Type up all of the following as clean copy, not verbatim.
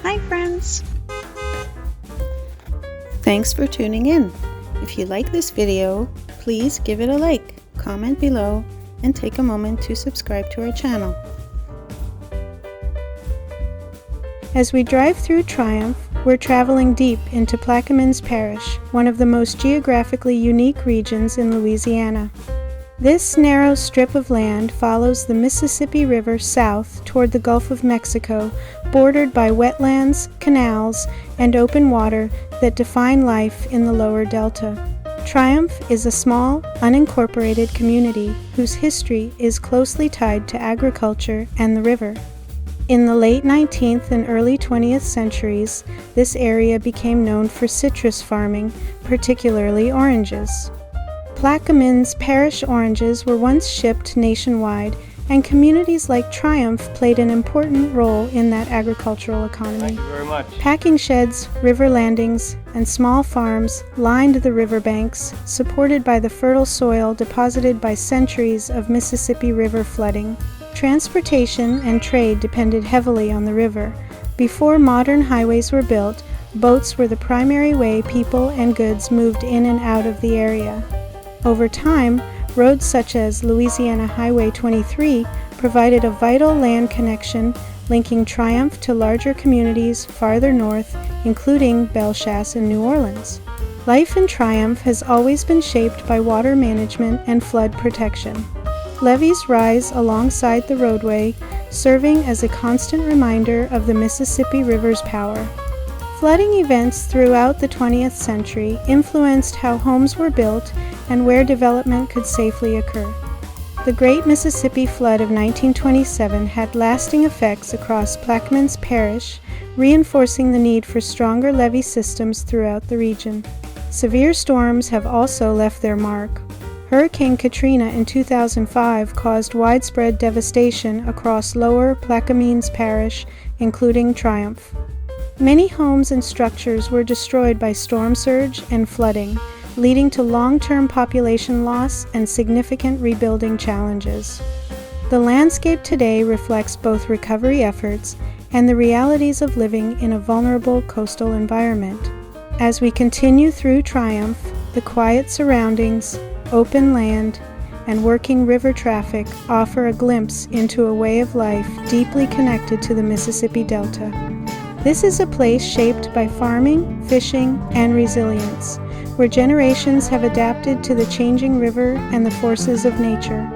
Hi friends! Thanks for tuning in. If you like this video, please give it a like, comment below, and take a moment to subscribe to our channel. As we drive through Triumph, we're traveling deep into Plaquemines Parish, one of the most geographically unique regions in Louisiana. This narrow strip of land follows the Mississippi River south toward the Gulf of Mexico, bordered by wetlands, canals, and open water that define life in the lower delta. Triumph is a small, unincorporated community whose history is closely tied to agriculture and the river. In the late 19th and early 20th centuries, this area became known for citrus farming, particularly oranges. Plaquemines Parish oranges were once shipped nationwide, and communities like Triumph played an important role in that agricultural economy. Thank you very much. Packing sheds, river landings, and small farms lined the riverbanks, supported by the fertile soil deposited by centuries of Mississippi River flooding. Transportation and trade depended heavily on the river. Before modern highways were built, boats were the primary way people and goods moved in and out of the area. Over time, roads such as Louisiana Highway 23 provided a vital land connection linking Triumph to larger communities farther north, including Bellechasse and New Orleans. Life in Triumph has always been shaped by water management and flood protection. Levees rise alongside the roadway, serving as a constant reminder of the Mississippi River's power. Flooding events throughout the 20th century influenced how homes were built and where development could safely occur. The Great Mississippi Flood of 1927 had lasting effects across Plaquemines Parish, reinforcing the need for stronger levee systems throughout the region. Severe storms have also left their mark. Hurricane Katrina in 2005 caused widespread devastation across lower Plaquemines Parish, including Triumph. Many homes and structures were destroyed by storm surge and flooding, leading to long-term population loss and significant rebuilding challenges. The landscape today reflects both recovery efforts and the realities of living in a vulnerable coastal environment. As we continue through Triumph, the quiet surroundings, open land, and working river traffic offer a glimpse into a way of life deeply connected to the Mississippi Delta. This is a place shaped by farming, fishing, and resilience, where generations have adapted to the changing river and the forces of nature.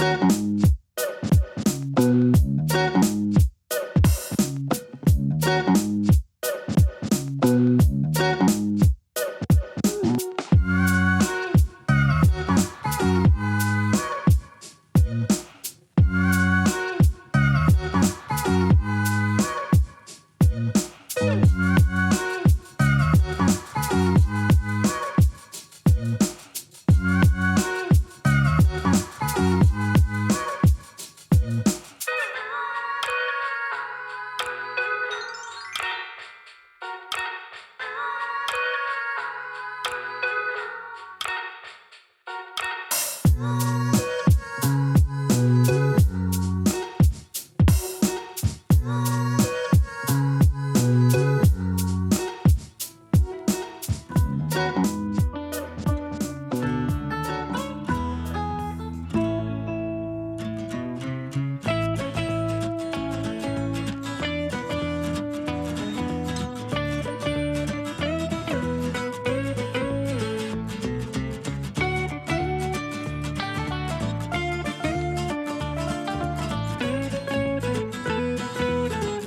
Bye.